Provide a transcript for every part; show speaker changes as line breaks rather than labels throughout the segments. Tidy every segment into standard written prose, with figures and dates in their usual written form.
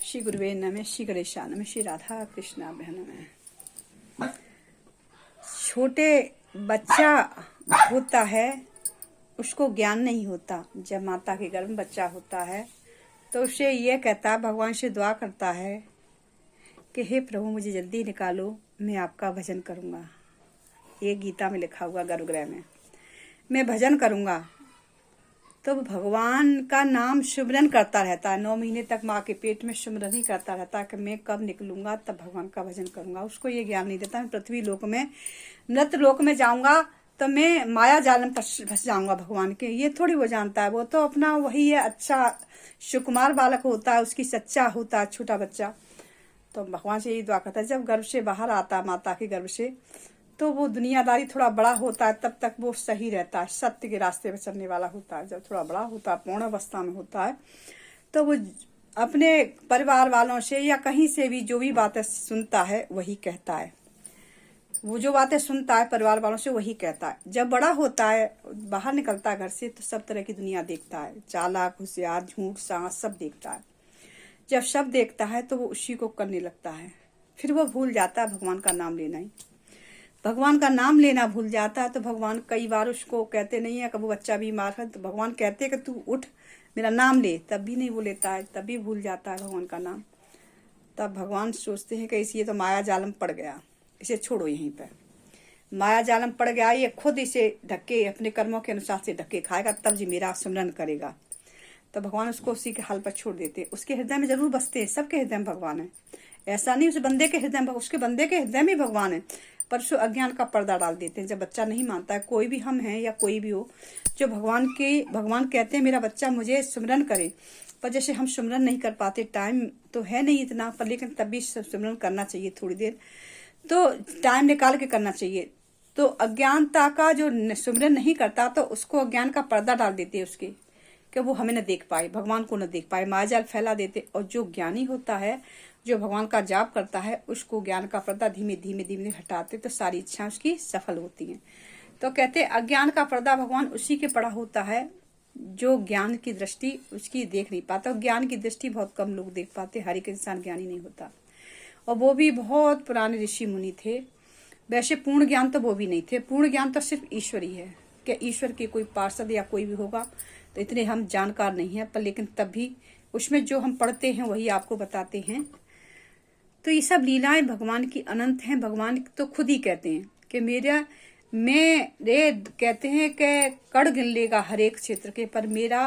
श्री गुरुवे नमः, श्री गणेशाय नमः, श्री राधा कृष्णाभ्यां नमः। छोटे बच्चा होता है उसको ज्ञान नहीं होता। जब माता के गर्भ में बच्चा होता है तो उसे ये कहता है, भगवान से दुआ करता है कि हे प्रभु मुझे जल्दी निकालो, मैं आपका भजन करूँगा। ये गीता में लिखा हुआ गर्भगृह में, मैं भजन करूँगा। तो भगवान का नाम सिमरन करता रहता है। 9 महीने तक माँ के पेट में सिमरन ही करता रहता है कि मैं कब निकलूंगा तब भगवान का भजन करूंगा। उसको ये ज्ञान नहीं देता मैं पृथ्वी लोक में, नृत्य लोक में जाऊंगा तो मैं माया जाल में फंस जाऊंगा भगवान के। ये थोड़ी वो जानता है, वो तो अपना वही है, अच्छा सुकुमार बालक होता है, उसकी सच्चा होता है छोटा बच्चा। तो भगवान से यही दुआ करता है, जब गर्भ से बाहर आता है माता के गर्भ से, तो वो दुनियादारी थोड़ा बड़ा होता है, तब तक वो सही रहता है, सत्य के रास्ते पर चलने वाला होता है। जब थोड़ा बड़ा होता है, पूर्ण अवस्था में होता है, तो वो अपने परिवार वालों से या कहीं से भी जो भी बातें सुनता है वही कहता है। वो जो बातें सुनता है परिवार वालों से वही कहता है। जब बड़ा होता है, बाहर निकलता है घर से, तो सब तरह की दुनिया देखता है, चालाक, होशियार, झूठ, सांस सब देखता है। जब सब देखता है तो वो उसी को करने लगता है। फिर वो भूल जाता है भगवान का नाम लेना ही। भगवान का नाम लेना भूल जाता है तो भगवान कई बार उसको कहते नहीं है कि वो बच्चा बीमार है तो भगवान कहते कि तू उठ मेरा नाम ले, तब भी नहीं वो लेता है, तब भी भूल जाता है भगवान का नाम। तब भगवान सोचते हैं कि इसे तो माया जालम पड़ गया, इसे छोड़ो यहीं पर। माया जालम पड़ गया, ये खुद इसे धक्के अपने कर्मों के अनुसार से धक्के खाएगा, तब जी मेरा सिमरन करेगा। तो भगवान उसको उसी के हाल पर छोड़ देते। उसके हृदय में जरूर बसते हैं, सबके हृदय में भगवान है, ऐसा नहीं उस बंदे के हृदय में, उसके बंदे के हृदय में भगवान है, पर उसको अज्ञान का पर्दा डाल देते हैं। जब बच्चा नहीं मानता है, कोई भी हम हैं या कोई भी हो, जो भगवान कहते हैं मेरा बच्चा मुझे सिमरन करे, पर जैसे हम सिमरन नहीं कर पाते, टाइम तो है नहीं इतना, पर लेकिन तब भी सिमरन करना चाहिए, थोड़ी देर तो टाइम निकाल के करना चाहिए। तो अज्ञानता का जो सिमरन नहीं करता तो उसको अज्ञान का पर्दा डाल देते हैं उसके, कि वो हमें न देख पाए, भगवान को न देख पाए, मायाजाल फैला देते। और जो ज्ञानी होता है, जो भगवान का जाप करता है, उसको ज्ञान का पर्दा धीमे धीमे धीमे हटाते तो सारी इच्छाएं उसकी सफल होती हैं। तो कहते अज्ञान का पर्दा भगवान उसी के पड़ा होता है जो ज्ञान की दृष्टि उसकी देख नहीं पाता। ज्ञान की दृष्टि बहुत कम लोग देख पाते, हर एक इंसान ज्ञानी नहीं होता, और वो भी बहुत पुराने ऋषि मुनि थे। वैसे पूर्ण ज्ञान तो वो भी नहीं थे, पूर्ण ज्ञान तो सिर्फ ईश्वर ही है, कि ईश्वर के कोई पार्षद या कोई भी होगा, तो इतने हम जानकार नहीं है, पर लेकिन तब भी उसमें जो हम पढ़ते हैं वही आपको बताते हैं। तो ये सब लीलाएं भगवान की अनंत हैं। भगवान तो खुद ही कहते हैं कि कहते हैं कि कड़ गिन लेगा हर एक क्षेत्र के, पर मेरा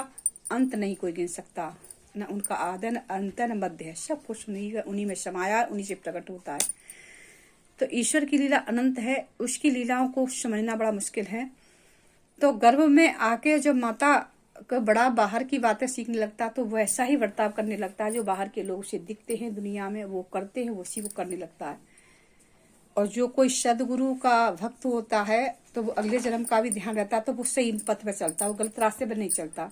अंत नहीं कोई गिन सकता, न उनका आदि न अंत न मध्य है, सब कुछ उन्हीं में समाया, उन्हीं से प्रकट होता है। तो ईश्वर की लीला अनंत है, उसकी लीलाओं को समझना बड़ा मुश्किल है। तो गर्भ में आके जब माता का बड़ा बाहर की बातें सीखने लगता तो वैसा ही बर्ताव करने लगता है जो बाहर के लोग उसे दिखते हैं दुनिया में, वो करते हैं, वो उसी को करने लगता है। और जो कोई सदगुरु का भक्त होता है तो वो अगले जन्म का भी ध्यान रहता है, तो वो सही पथ पर चलता है, वो गलत रास्ते पर नहीं चलता।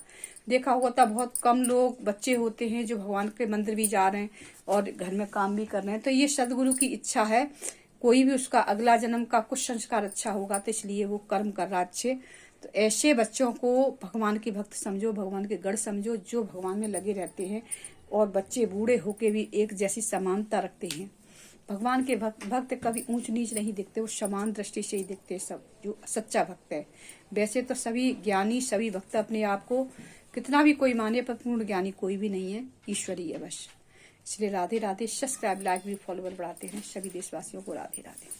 देखा होता बहुत कम लोग बच्चे होते हैं जो भगवान के मंदिर भी जा रहे हैं और घर में काम भी कर रहे हैं। तो ये सदगुरु की इच्छा है, कोई भी उसका अगला जन्म का कुछ संस्कार अच्छा होगा, तो इसलिए वो कर्म कर रहा अच्छे। तो ऐसे बच्चों को भगवान के भक्त समझो, भगवान के गढ़ समझो, जो भगवान में लगे रहते हैं। और बच्चे बूढ़े होके भी एक जैसी समानता रखते हैं। भगवान के भक्त कभी ऊंच नीच नहीं दिखते, वो समान दृष्टि से ही दिखते हैं सब, जो सच्चा भक्त है। वैसे तो सभी ज्ञानी, सभी भक्त अपने आप को कितना भी कोई माने, पर पूर्ण ज्ञानी कोई भी नहीं है, ईश्वरी है बस। इसलिए राधे राधे। सब्सक्राइब, लाइक भी, फॉलोवर बढ़ाते हैं। सभी देशवासियों को राधे राधे।